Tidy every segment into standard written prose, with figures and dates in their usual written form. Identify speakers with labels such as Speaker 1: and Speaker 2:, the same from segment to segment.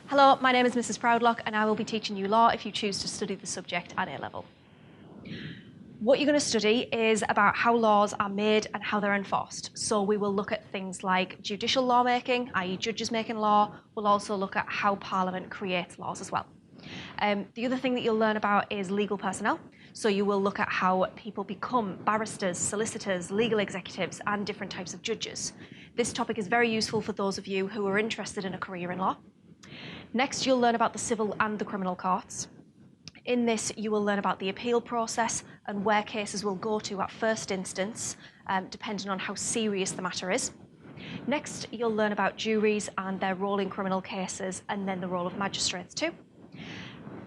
Speaker 1: Hello, my name is Mrs. Proudlock and I will be teaching you law if you choose to study the subject at A level. What you're going to study is about how laws are made and how they're enforced. So we will look at things like judicial lawmaking, i.e. judges making law. We'll also look at how Parliament creates laws as well. The other thing that you'll learn about is legal personnel. So you will look at how people become barristers, solicitors, legal executives, and different types of judges. This topic is very useful for those of you who are interested in a career in law. Next, you'll learn about the civil and the criminal courts. In this, you will learn about the appeal process and where cases will go to at first instance, depending on how serious the matter is. Next, you'll learn about juries and their role in criminal cases, and then the role of magistrates too.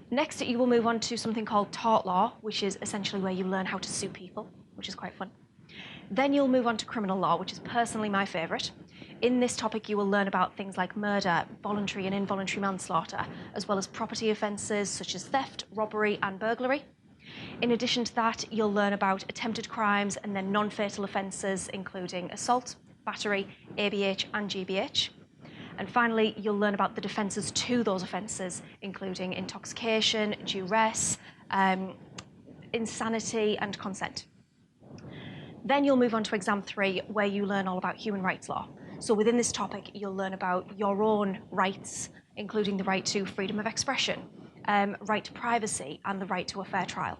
Speaker 1: Next, you will move on to something called tort law, which is essentially where you learn how to sue people, which is quite fun. Then you'll move on to criminal law, which is personally my favourite. In this topic, you will learn about things like murder, voluntary and involuntary manslaughter, as well as property offences such as theft, robbery and burglary. In addition to that, you'll learn about attempted crimes and then non-fatal offences, including assault, battery, ABH and GBH. And finally, you'll learn about the defences to those offences, including intoxication, duress, insanity and consent. Then you'll move on to exam 3, where you learn all about human rights law. So within this topic, you'll learn about your own rights, including the right to freedom of expression, right to privacy, and the right to a fair trial.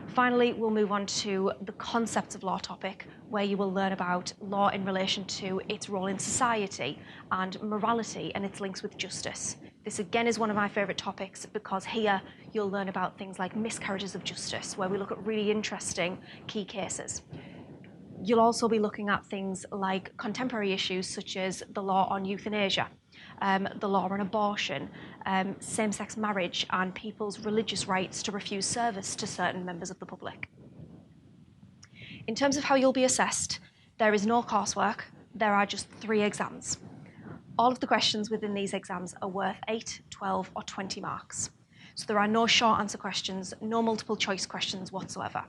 Speaker 1: Finally, we'll move on to the concepts of law topic, where you will learn about law in relation to its role in society and morality and its links with justice. This again is one of my favourite topics because here you'll learn about things like miscarriages of justice, where we look at really interesting key cases. You'll also be looking at things like contemporary issues such as the law on euthanasia, the law on abortion, same-sex marriage, and people's religious rights to refuse service to certain members of the public. In terms of how you'll be assessed, there is no coursework, there are just 3 exams. All of the questions within these exams are worth 8, 12, or 20 marks. So there are no short answer questions, no multiple choice questions whatsoever.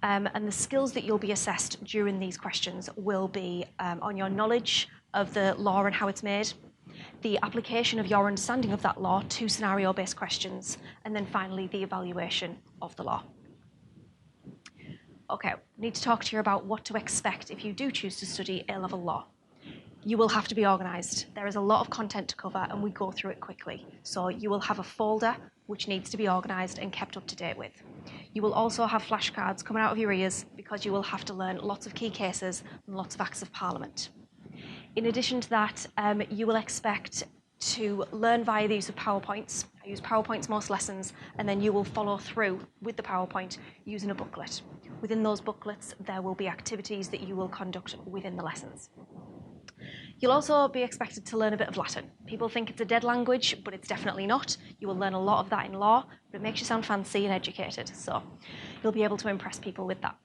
Speaker 1: And the skills that you'll be assessed during these questions will be on your knowledge of the law and how it's made, the application of your understanding of that law to scenario-based questions, and then finally the evaluation of the law. Okay, need to talk to you about what to expect if you do choose to study A-level law. You will have to be organised. There is a lot of content to cover and we go through it quickly. So you will have a folder which needs to be organised and kept up to date with. You will also have flashcards coming out of your ears because you will have to learn lots of key cases and lots of Acts of Parliament. In addition to that, you will expect to learn via the use of PowerPoints. I use PowerPoints most lessons, and then you will follow through with the PowerPoint using a booklet. Within those booklets, there will be activities that you will conduct within the lessons. You'll also be expected to learn a bit of Latin. People think it's a dead language, but it's definitely not. You will learn a lot of that in law, but it makes you sound fancy and educated, so you'll be able to impress people with that.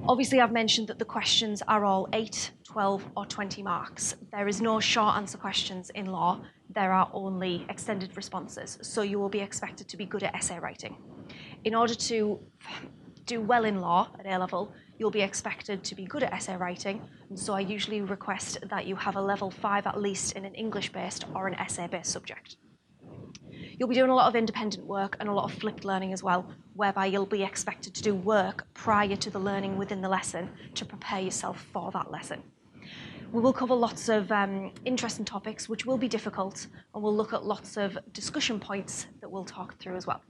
Speaker 1: Obviously, I've mentioned that the questions are all 8, 12, or 20 marks. There is no short answer questions in law. There are only extended responses, so you will be expected to be good at essay writing. In order to do well in law at A-level, you'll be expected to be good at essay writing, and so I usually request that you have a level 5 at least in an English-based or an essay-based subject. You'll be doing a lot of independent work and a lot of flipped learning as well, whereby you'll be expected to do work prior to the learning within the lesson to prepare yourself for that lesson. We will cover lots of interesting topics which will be difficult, and we'll look at lots of discussion points that we'll talk through as well.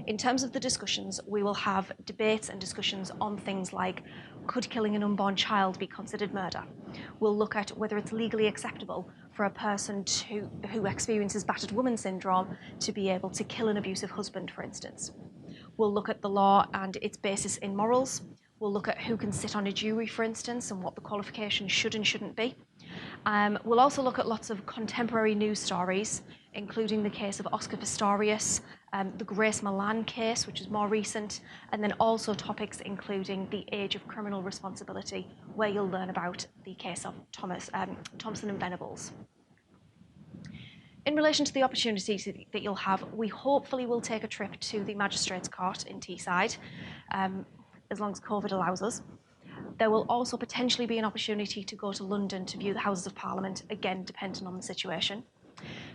Speaker 1: In terms of the discussions, we will have debates and discussions on things like, could killing an unborn child be considered murder? We'll look at whether it's legally acceptable for a person who experiences battered woman syndrome to be able to kill an abusive husband, for instance. We'll look at the law and its basis in morals. We'll look at who can sit on a jury, for instance, and what the qualifications should and shouldn't be. We'll also look at lots of contemporary news stories, including the case of Oscar Pistorius, the Grace Milan case, which is more recent, and then also topics including the age of criminal responsibility, where you'll learn about the case of Thompson and Venables. In relation to the opportunities that you'll have, we hopefully will take a trip to the Magistrates' Court in Teesside, as long as COVID allows us. There will also potentially be an opportunity to go to London to view the Houses of Parliament, again, depending on the situation.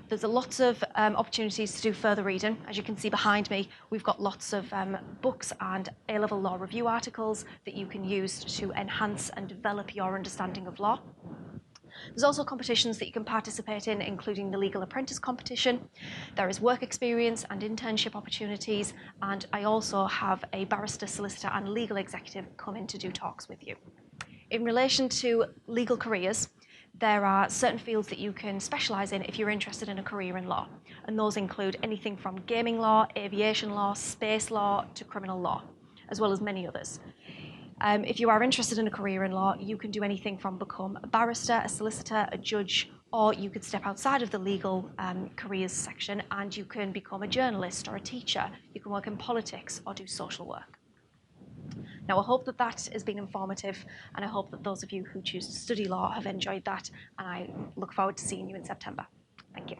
Speaker 1: There's lots of opportunities to do further reading. As you can see behind me, we've got lots of books and A-level law review articles that you can use to enhance and develop your understanding of law. There's also competitions that you can participate in, including the Legal Apprentice competition. There is work experience and internship opportunities, and I also have a barrister, solicitor, and legal executive come in to do talks with you. In relation to legal careers, there are certain fields that you can specialise in if you're interested in a career in law, and those include anything from gaming law, aviation law, space law, to criminal law, as well as many others. If you are interested in a career in law, you can do anything from become a barrister, a solicitor, a judge, or you could step outside of the legal careers section and you can become a journalist or a teacher. You can work in politics or do social work. Now, I hope that that has been informative, and I hope that those of you who choose to study law have enjoyed that, and I look forward to seeing you in September. Thank you.